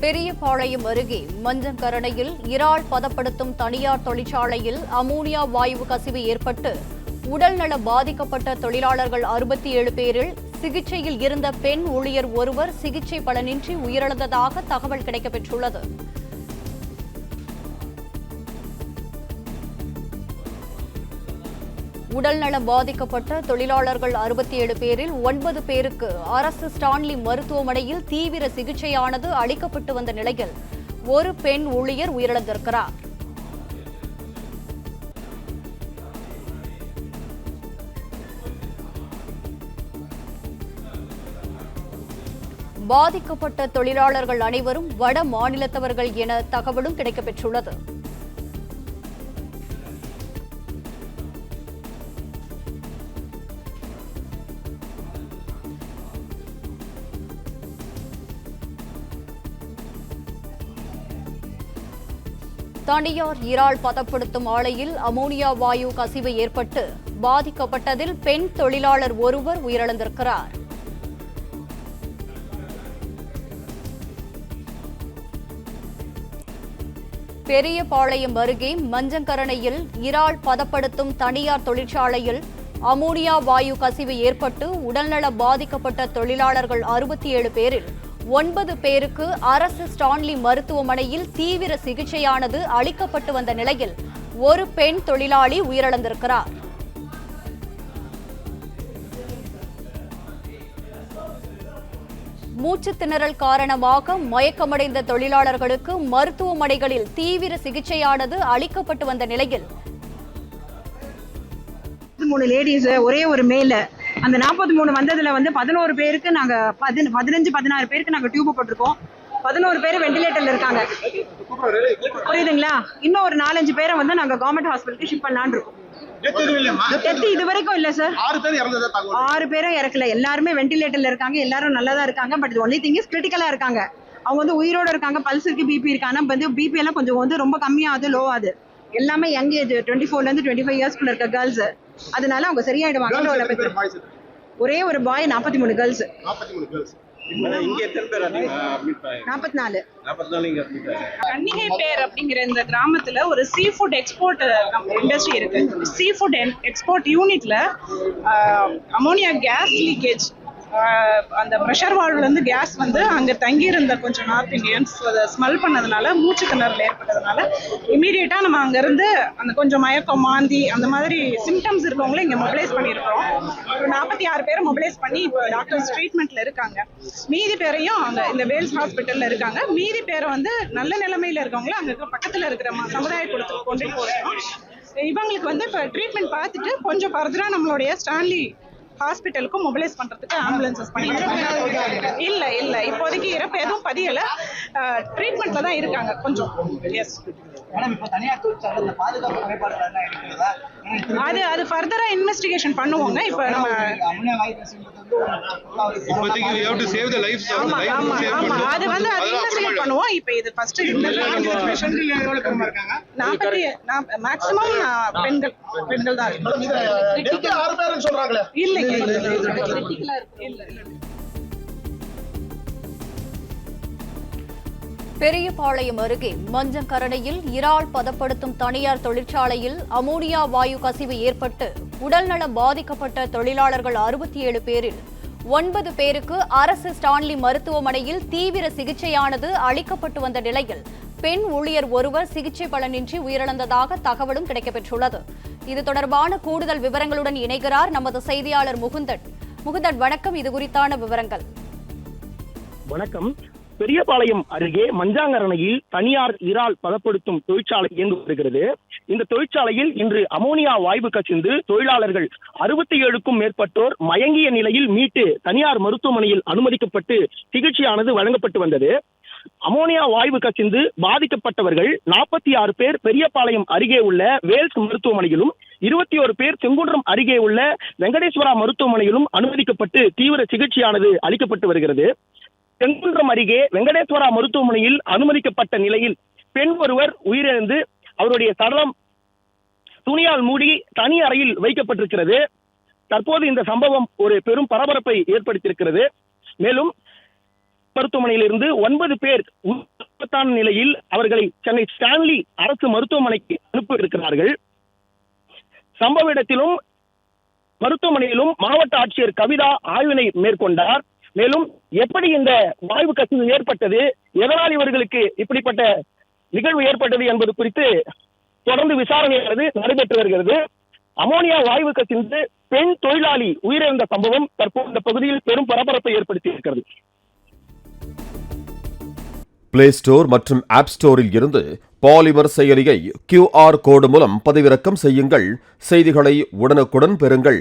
பெரியபாளையம் அருகே மஞ்சங்கரணையில் இறால் பதப்படுத்தும் தனியார் தொழிற்சாலையில் அமோனியா வாயு கசிவு ஏற்பட்டு உடல்நல பாதிக்கப்பட்ட தொழிலாளர்கள் 67 பேரில் சிகிச்சையில் இருந்த பெண் ஊழியர் ஒருவர் சிகிச்சை பலனின்றி உயிரிழந்ததாக தகவல் கிடைக்கப்பெற்றுள்ளது. உடல்நலம் பாதிக்கப்பட்ட தொழிலாளர்கள் 67 பேரில் 9 பேருக்கு அரசு ஸ்டான்லி மருத்துவமனையில் தீவிர சிகிச்சையானது அளிக்கப்பட்டு வந்த நிலையில் ஒரு பெண் ஊழியர் உயிரிழந்திருக்கிறார். பாதிக்கப்பட்ட தொழிலாளர்கள் அனைவரும் வட மாநிலத்தவர்கள் என தகவலும் கிடைக்கப்பெற்றுள்ளது. தனியார் இறால் பதப்படுத்தும் ஆலையில் அமோனியா வாயு கசிவு ஏற்பட்டு பாதிக்கப்பட்டதில் பெண் தொழிலாளர் ஒருவர் உயிரிழந்திருக்கிறார். பெரியபாளையம் அருகே மஞ்சங்கரணையில் இறால் பதப்படுத்தும் தனியார் தொழிற்சாலையில் அமோனியா வாயு கசிவு ஏற்பட்டு உடல்நல பாதிக்கப்பட்ட தொழிலாளர்கள் 67 பேரில் 9 பேருக்கு அரசு ஸ்டான்லி மருத்துவமனையில் தீவிர சிகிச்சையானது அளிக்கப்பட்டு வந்த நிலையில் ஒரு பெண் தொழிலாளி உயிரிழந்திருக்கிறார். மூச்சு திணறல் காரணமாக மயக்கமடைந்த தொழிலாளர்களுக்கு மருத்துவமனைகளில் தீவிர சிகிச்சையானது அளிக்கப்பட்டு வந்த நிலையில் 3 லேடிஸ் ஒரே ஒரு மேல அந்த 43 வந்ததுல 11 பேருக்கு நாங்க 15-16 பேருக்கு நாங்க டியூப் போட்டிருக்கோம். 11 பேர் வெண்டிலேட்டர்ல இருக்காங்க. புரியுதுங்களா? இன்னும் ஒரு 4-5 பேரை நாங்க கவர்மெண்ட் ஹாஸ்பிட்டலுக்கு ஷிஃப்ட் பண்ணலான்னு இருக்கோம். டெத் இது வரைக்கும் இல்ல சார். 6 பேரும் இறக்கல. எல்லாருமே வெண்டிலேட்டர்ல இருக்காங்க. எல்லாரும் நல்லதா இருக்காங்க. பட் ஒன்லி திங் இஸ் கிரிட்டிக்கலா இருக்காங்க. அவங்க உயிரோட இருக்காங்க. பல்ஸ் இருக்கு, பிபி இருக்காங்க. பிபி எல்லாம் கொஞ்சம் ரொம்ப கம்மியாகுது, லோ ஆகுது. எல்லாமே யங் ஏஜ் 24 ல இருந்து 25 இயர்ஸ்க்குள்ள இருக்க கேர்ள்ஸ். அதனால அவங்க சரியாயிடுவாங்க. ஒரே ஒரு பாய், 43 கேர்ள்ஸ். 44 கன்னிகை பேர் அப்படிங்கிற இந்த கிராமத்துல ஒரு சீ ஃபுட் எக்ஸ்போர்ட் இண்டஸ்ட்ரி இருக்கு. சீ ஃபுட் எக்ஸ்போர்ட் யூனிட்ல அமோனியா கேஸ் லீக்கேஜ், அந்த ப்ரெஷர் வால்வ்ல இருந்து கேஸ் அங்க தங்கி இருந்த கொஞ்சம் நார்த் இந்தியன்ஸ் அதை ஸ்மெல் பண்ணதுனால மூச்சு திணறல் ஏற்பட்டதுனால இமீடியட்டா நம்ம அங்க இருந்து அந்த கொஞ்சம் மயக்கம், மாந்தி அந்த மாதிரி சிம்டம்ஸ் இருக்கவங்கள இங்க மொபிலைஸ் பண்ணியிருக்கோம். ஒரு 46 பேரை மொபிலைஸ் பண்ணி இப்போ டாக்டர்ஸ் ட்ரீட்மெண்ட்ல இருக்காங்க. மீதி பேரையும் அங்க இந்த வேல்ஸ் ஹாஸ்பிட்டல்ல இருக்காங்க. மீதி பேரை நல்ல நிலைமையில இருக்கவங்கள அங்க பக்கத்துல இருக்கிற சமுதாய கூடத்துக்கு கொண்டு போறோம். இவங்களுக்கு இப்போ ட்ரீட்மெண்ட் பார்த்துட்டு கொஞ்சம் ஃபர்தரா நம்மளுடைய ஸ்டான்லி ஹாஸ்பிட்டலுக்கு மொபிலைஸ் பண்றதுக்கு ஆம்புலன்சஸ் பண்ணிட்டு இல்ல இப்போதைக்கு இறப்பு எதுவும் பதியல. ட்ரீட்மெண்ட்ல தான் இருக்காங்க கொஞ்சம். எஸ், அது ஃபர்தரா இன்வெஸ்டிகேஷன் பண்ணுவாங்க. இப்போ நம்ம அது இன்வெஸ்டிகேட் பண்ணுவோம். இப்போ இது ஃபர்ஸ்ட் மேக்ஸிமம் பெண்கள் தான் இல்ல. பெரியபாளையம் அருகே மஞ்சங்கரணையில் இறால் பதப்படுத்தும் தனியார் தொழிற்சாலையில் அமோனியா வாயு கசிவு ஏற்பட்டு உடல்நல பாதிக்கப்பட்ட தொழிலாளர்கள் 67 பேரில் 9 பேருக்கு அரசு ஸ்டான்லி மருத்துவமனையில் தீவிர சிகிச்சையானது அளிக்கப்பட்டு வந்த நிலையில் பெண் ஊழியர் ஒருவர் சிகிச்சை பலனின்றி உயிரிழந்ததாக தகவலும் கிடைக்கப்பெற்றுள்ளது. இது தொடர்பான கூடுதல் விவரங்களுடன் இணைகிறார் நமது செய்தியாளர் முகுந்தன். வணக்கம். இது குறித்தான விவரங்கள். வணக்கம். பெரியபாளையம் அருகே மஞ்சாங்கரணையில் தனியார் இறால் பதப்படுத்தும் தொழிற்சாலை இயங்கி வருகிறது. இந்த தொழிற்சாலையில் இன்று அமோனியா வாயு கசிந்து தொழிலாளர்கள் 67க்கும் மேற்பட்டோர் மயங்கிய நிலையில் மீட்டு தனியார் மருத்துவமனையில் அனுமதிக்கப்பட்டு சிகிச்சையானது வழங்கப்பட்டு வந்தது. அமோனியா வாயு கசிந்து பாதிக்கப்பட்டவர்கள் 46 பேர் பெரியபாளையம் அருகே உள்ள வேல்ஸ் மருத்துவமனையிலும் 21 பேர் செங்குன்றம் அருகே உள்ள வெங்கடேஸ்வரா மருத்துவமனையிலும் அனுமதிக்கப்பட்டு தீவிர சிகிச்சையானது அளிக்கப்பட்டு வருகிறது. செங்குன்றம் அருகே வெங்கடேஸ்வரா மருத்துவமனையில் அனுமதிக்கப்பட்ட நிலையில் பெண் ஒருவர் உயிரிழந்து அவருடைய சடலம் துணியால் மூடி தனி அறையில் வைக்கப்பட்டிருக்கிறது. தற்போது இந்த சம்பவம் ஒரு பெரும் பரபரப்பை ஏற்படுத்தியிருக்கிறது. மேலும் மருத்துவமனையிலிருந்து 9 பேர் ஆபத்தான நிலையில் அவர்களை சென்னை ஸ்டான்லி அரசு மருத்துவமனைக்கு அனுப்பியிருக்கிறார்கள். சம்பவ இடத்திலும் மருத்துவமனையிலும் மாவட்ட ஆட்சியர் கவிதா ஆய்வினை மேற்கொண்டார். மேலும் எப்படி இந்த வாயு கசிவு ஏற்பட்டது, எதனால் இவர்களுக்கு இப்படிப்பட்ட நிகழ்வு ஏற்பட்டது என்பது குறித்து தொடர்ந்து விசாரணையானது நடைபெற்று வருகிறது. அமோனியா வாயு கசிந்து பெண் தொழிலாளி உயிரிழந்த சம்பவம் தற்போது இந்த பகுதியில் பெரும் பரபரப்பை ஏற்படுத்தி இருக்கிறது. பிளே ஸ்டோர் மற்றும் ஆப் ஸ்டோரில் இருந்து பாலிமர் செயலியை QR கோடு மூலம் பதிவிறக்கம் செய்யுங்கள். செய்திகளை உடனுக்குடன் பெறுங்கள்.